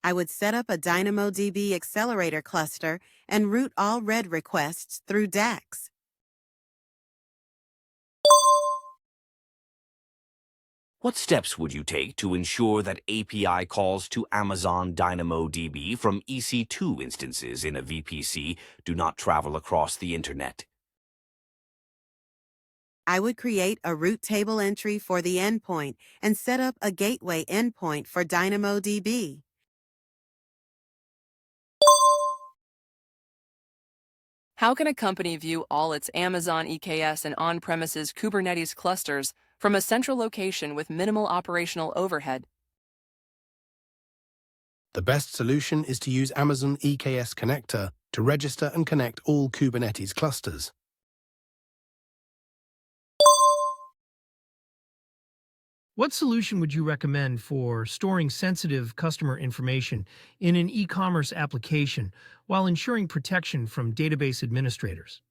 I would set up a DynamoDB accelerator cluster and route all read requests through DAX. What steps would you take to ensure that API calls to Amazon DynamoDB from EC2 instances in a VPC do not travel across the Internet? I would create a route table entry for the endpoint and set up a gateway endpoint for DynamoDB. How can a company view all its Amazon EKS and on-premises Kubernetes clusters from a central location with minimal operational overhead? The best solution is to use Amazon EKS Connector to register and connect all Kubernetes clusters. What solution would you recommend for storing sensitive customer information in an e-commerce application while ensuring protection from database administrators?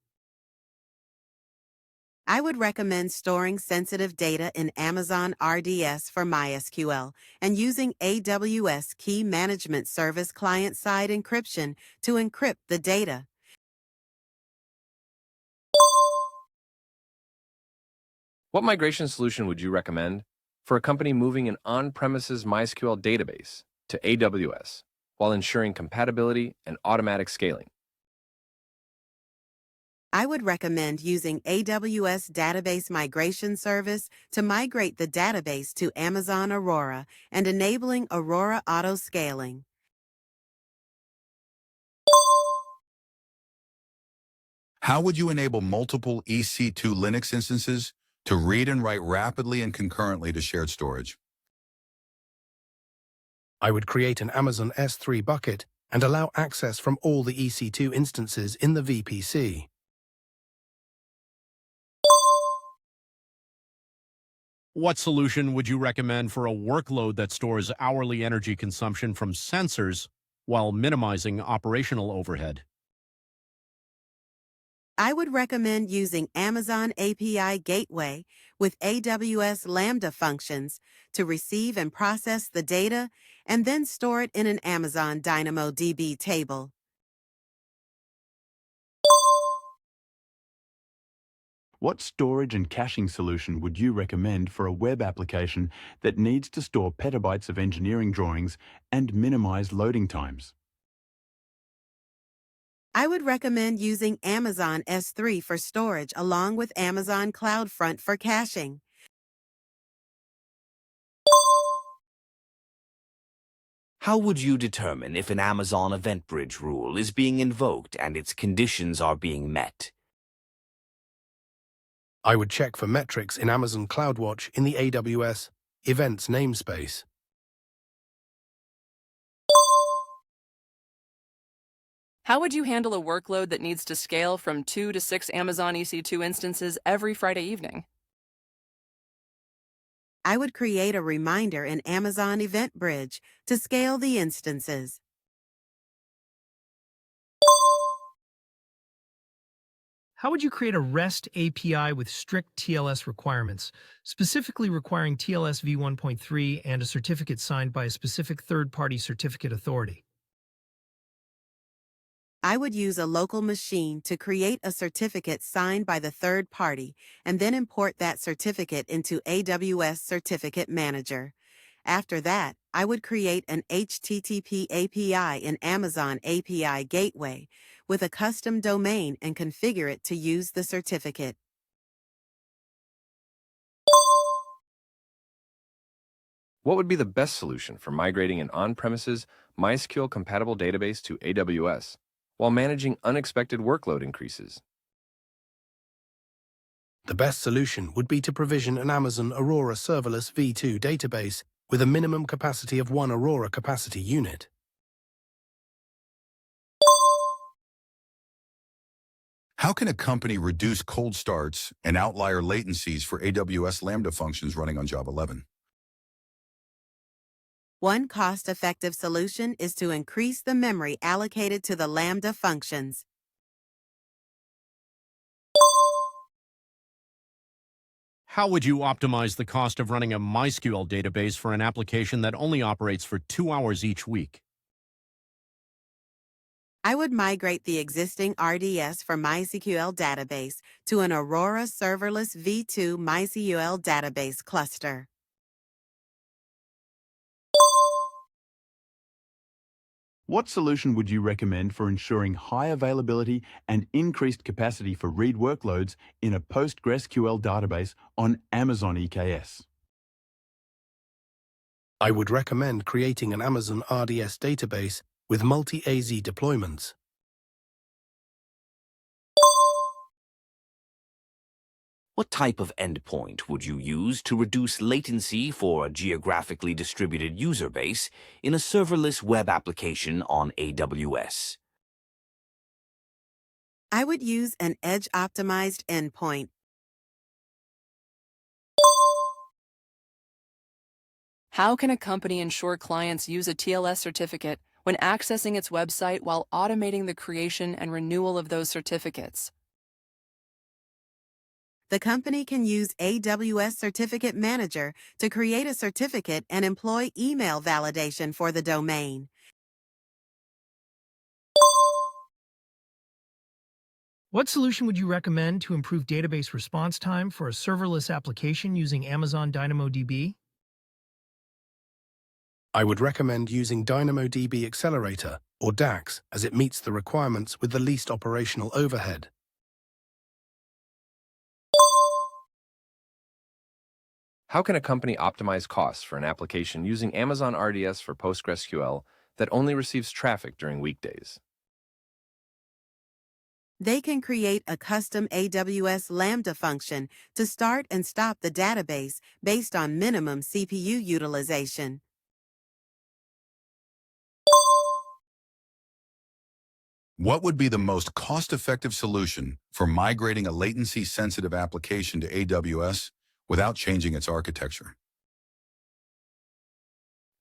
I would recommend storing sensitive data in Amazon RDS for MySQL and using AWS Key Management Service client-side encryption to encrypt the data. What migration solution would you recommend for a company moving an on-premises MySQL database to AWS while ensuring compatibility and automatic scaling? I would recommend using AWS Database Migration Service to migrate the database to Amazon Aurora and enabling Aurora auto-scaling. How would you enable multiple EC2 Linux instances to read and write rapidly and concurrently to shared storage? I would create an Amazon S3 bucket and allow access from all the EC2 instances in the VPC. What solution would you recommend for a workload that stores hourly energy consumption from sensors while minimizing operational overhead? I would recommend using Amazon API Gateway with AWS Lambda functions to receive and process the data and then store it in an Amazon DynamoDB table. What storage and caching solution would you recommend for a web application that needs to store petabytes of engineering drawings and minimize loading times? I would recommend using Amazon S3 for storage along with Amazon CloudFront for caching. How would you determine if an Amazon Event Bridge rule is being invoked and its conditions are being met? I would check for metrics in Amazon CloudWatch in the AWS Events namespace. How would you handle a workload that needs to scale from 2 to 6 Amazon EC2 instances every Friday evening? I would create a reminder in Amazon Event Bridge to scale the instances. How would you create a REST API with strict TLS requirements, specifically requiring TLS v1.3 and a certificate signed by a specific third-party certificate authority? I would use a local machine to create a certificate signed by the third party and then import that certificate into AWS Certificate Manager. After that, I would create an HTTP API in Amazon API Gateway with a custom domain and configure it to use the certificate. What would be the best solution for migrating an on-premises MySQL-compatible database to AWS while managing unexpected workload increases? The best solution would be to provision an Amazon Aurora Serverless v2 database with a minimum capacity of 1 Aurora capacity unit. How can a company reduce cold starts and outlier latencies for AWS Lambda functions running on Job 11? One cost-effective solution is to increase the memory allocated to the Lambda functions. How would you optimize the cost of running a MySQL database for an application that only operates for 2 hours each week? I would migrate the existing RDS for MySQL database to an Aurora Serverless v2 MySQL database cluster. What solution would you recommend for ensuring high availability and increased capacity for read workloads in a PostgreSQL database on Amazon EKS? I would recommend creating an Amazon RDS database with multi-AZ deployments. What type of endpoint would you use to reduce latency for a geographically distributed user base in a serverless web application on AWS? I would use an edge-optimized endpoint. How can a company ensure clients use a TLS certificate when accessing its website while automating the creation and renewal of those certificates? The company can use AWS Certificate Manager to create a certificate and employ email validation for the domain. What solution would you recommend to improve database response time for a serverless application using Amazon DynamoDB? I would recommend using DynamoDB Accelerator, or DAX, as it meets the requirements with the least operational overhead. How can a company optimize costs for an application using Amazon RDS for PostgreSQL that only receives traffic during weekdays? They can create a custom AWS Lambda function to start and stop the database based on minimum CPU utilization. What would be the most cost-effective solution for migrating a latency-sensitive application to AWS without changing its architecture?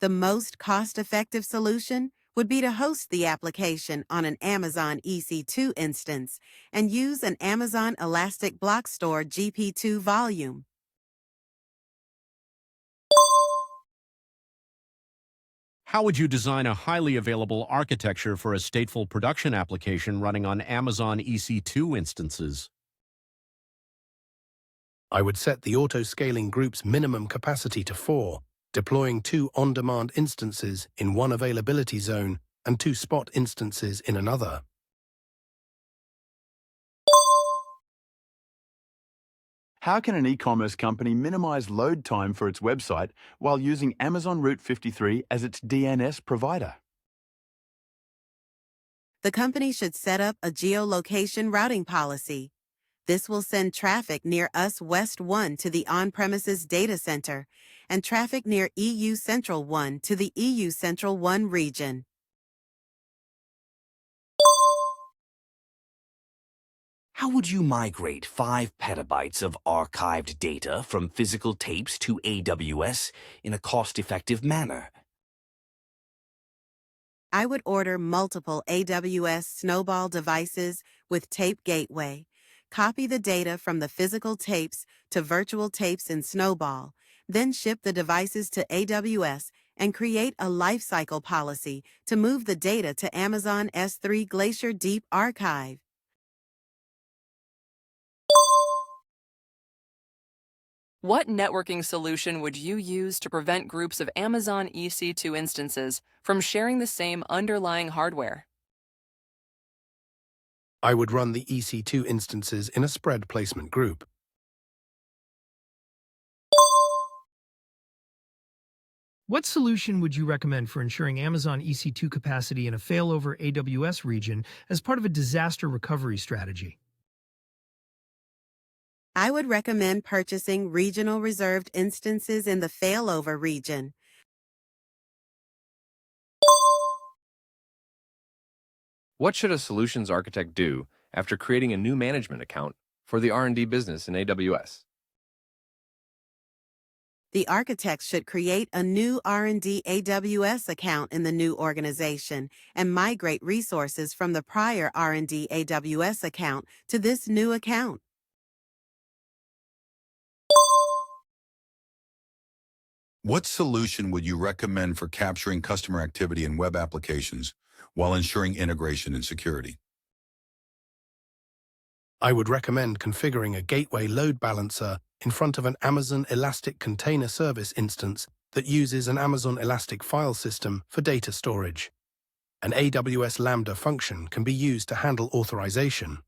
The most cost-effective solution would be to host the application on an Amazon EC2 instance and use an Amazon Elastic Block Store GP2 volume. How would you design a highly available architecture for a stateful production application running on Amazon EC2 instances? I would set the auto-scaling group's minimum capacity to 4, deploying 2 on-demand instances in one availability zone and 2 spot instances in another. How can an e-commerce company minimize load time for its website while using Amazon Route 53 as its DNS provider? The company should set up a geolocation routing policy. This will send traffic near US West 1 to the on-premises data center and traffic near EU Central 1 to the EU Central 1 region. How would you migrate 5 petabytes of archived data from physical tapes to AWS in a cost-effective manner? I would order multiple AWS Snowball devices with tape gateway, copy the data from the physical tapes to virtual tapes in Snowball, then ship the devices to AWS and create a lifecycle policy to move the data to Amazon S3 Glacier Deep Archive. What networking solution would you use to prevent groups of Amazon EC2 instances from sharing the same underlying hardware? I would run the EC2 instances in a spread placement group. What solution would you recommend for ensuring Amazon EC2 capacity in a failover AWS region as part of a disaster recovery strategy? I would recommend purchasing regional reserved instances in the failover region. What should a solutions architect do after creating a new management account for the R&D business in AWS? The architect should create a new R&D AWS account in the new organization and migrate resources from the prior R&D AWS account to this new account. What solution would you recommend for capturing customer activity in web applications while ensuring integration and security? I would recommend configuring a gateway load balancer in front of an Amazon Elastic Container Service instance that uses an Amazon Elastic file system for data storage. An AWS Lambda function can be used to handle authorization.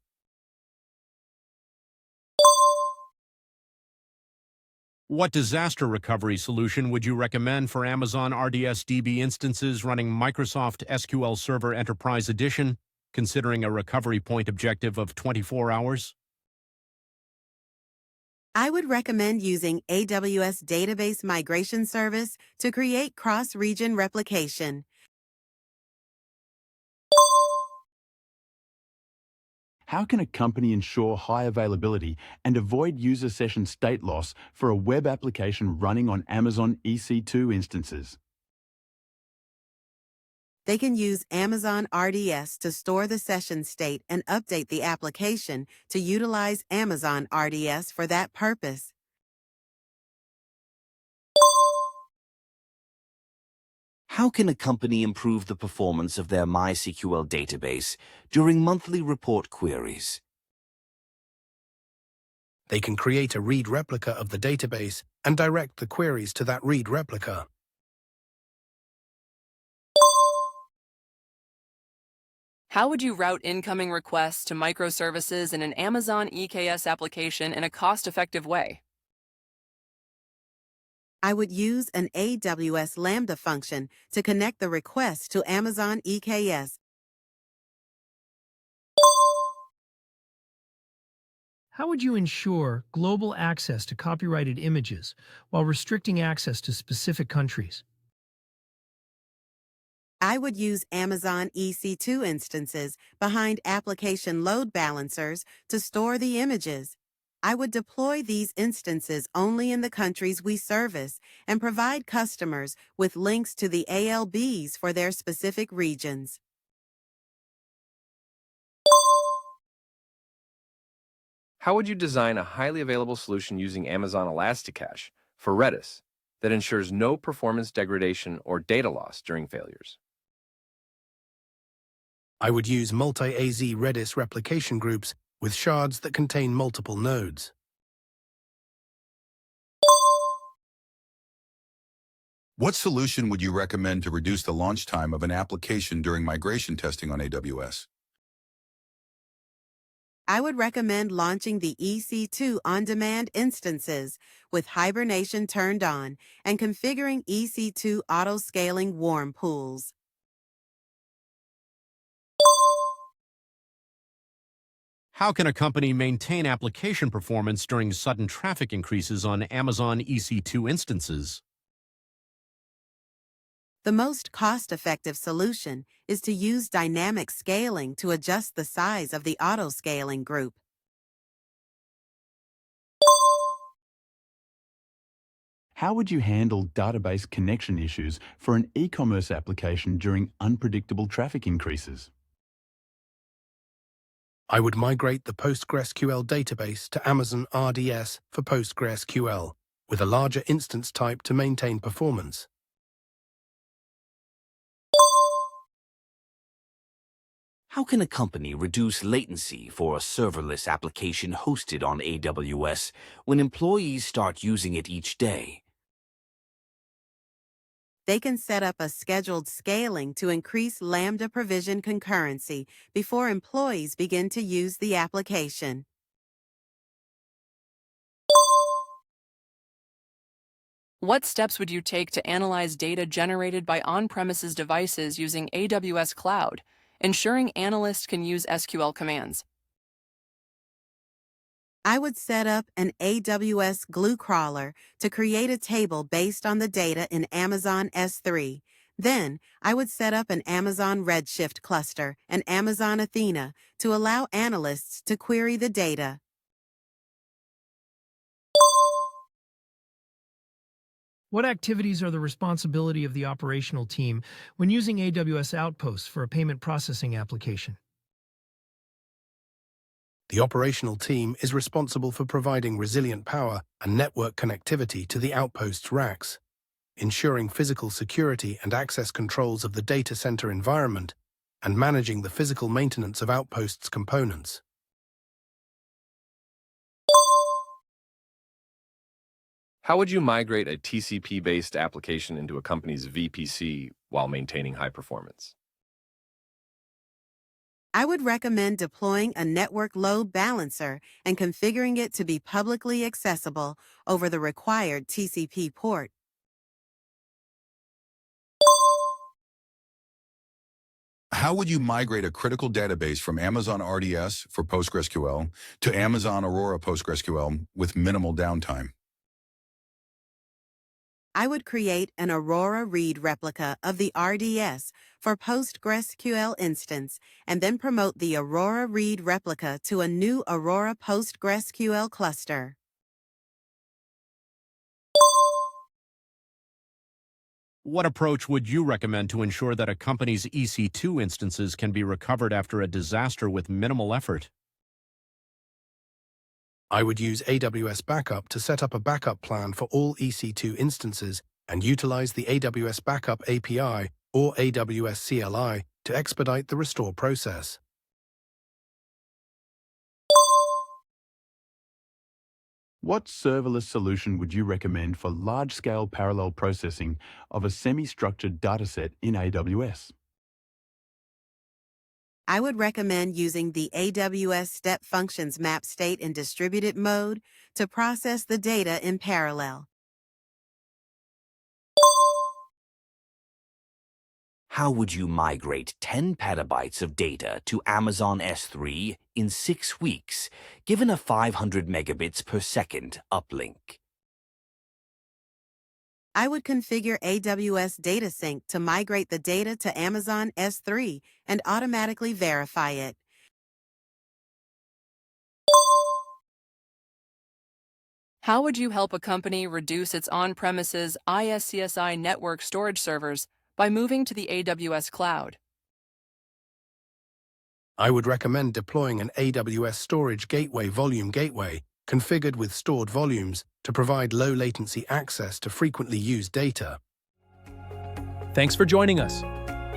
What disaster recovery solution would you recommend for Amazon RDS DB instances running Microsoft SQL Server Enterprise Edition, considering a recovery point objective of 24 hours? I would recommend using AWS Database Migration Service to create cross-region replication. How can a company ensure high availability and avoid user session state loss for a web application running on Amazon EC2 instances? They can use Amazon RDS to store the session state and update the application to utilize Amazon RDS for that purpose. How can a company improve the performance of their MySQL database during monthly report queries? They can create a read replica of the database and direct the queries to that read replica. How would you route incoming requests to microservices in an Amazon EKS application in a cost-effective way? I would use an AWS Lambda function to connect the request to Amazon EKS. How would you ensure global access to copyrighted images while restricting access to specific countries? I would use Amazon EC2 instances behind application load balancers to store the images. I would deploy these instances only in the countries we service and provide customers with links to the ALBs for their specific regions. How would you design a highly available solution using Amazon Elasticache for Redis that ensures no performance degradation or data loss during failures? I would use multi-AZ Redis replication groups with shards that contain multiple nodes. What solution would you recommend to reduce the launch time of an application during migration testing on AWS? I would recommend launching the EC2 on-demand instances with hibernation turned on and configuring EC2 auto-scaling warm pools. How can a company maintain application performance during sudden traffic increases on Amazon EC2 instances? The most cost-effective solution is to use dynamic scaling to adjust the size of the auto-scaling group. How would you handle database connection issues for an e-commerce application during unpredictable traffic increases? I would migrate the PostgreSQL database to Amazon RDS for PostgreSQL, with a larger instance type to maintain performance. How can a company reduce latency for a serverless application hosted on AWS when employees start using it each day? They can set up a scheduled scaling to increase Lambda provision concurrency before employees begin to use the application. What steps would you take to analyze data generated by on-premises devices using AWS Cloud, ensuring analysts can use SQL commands? I would set up an AWS glue crawler to create a table based on the data in Amazon S3. Then, I would set up an Amazon Redshift cluster and Amazon Athena to allow analysts to query the data. What activities are the responsibility of the operational team when using AWS Outposts for a payment processing application? The operational team is responsible for providing resilient power and network connectivity to the Outposts racks, ensuring physical security and access controls of the data center environment, and managing the physical maintenance of Outposts components. How would you migrate a TCP-based application into a company's VPC while maintaining high performance? I would recommend deploying a network load balancer and configuring it to be publicly accessible over the required TCP port. How would you migrate a critical database from Amazon RDS for PostgreSQL to Amazon Aurora PostgreSQL with minimal downtime? I would create an Aurora read replica of the RDS for PostgreSQL instance and then promote the Aurora read replica to a new Aurora PostgreSQL cluster. What approach would you recommend to ensure that a company's EC2 instances can be recovered after a disaster with minimal effort? I would use AWS Backup to set up a backup plan for all EC2 instances and utilize the AWS Backup API or AWS CLI to expedite the restore process. What serverless solution would you recommend for large-scale parallel processing of a semi-structured dataset in AWS? I would recommend using the AWS Step Functions map state in distributed mode to process the data in parallel. How would you migrate 10 petabytes of data to Amazon S3 in 6 weeks, given a 500 megabits per second uplink? I would configure AWS Data Sync to migrate the data to Amazon S3 and automatically verify it. How would you help a company reduce its on-premises ISCSI network storage servers by moving to the AWS Cloud? I would recommend deploying an AWS Storage Gateway Volume Gateway configured with stored volumes to provide low-latency access to frequently used data. Thanks for joining us.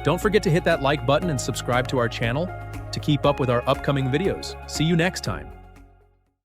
Don't forget to hit that like button and subscribe to our channel to keep up with our upcoming videos. See you next time.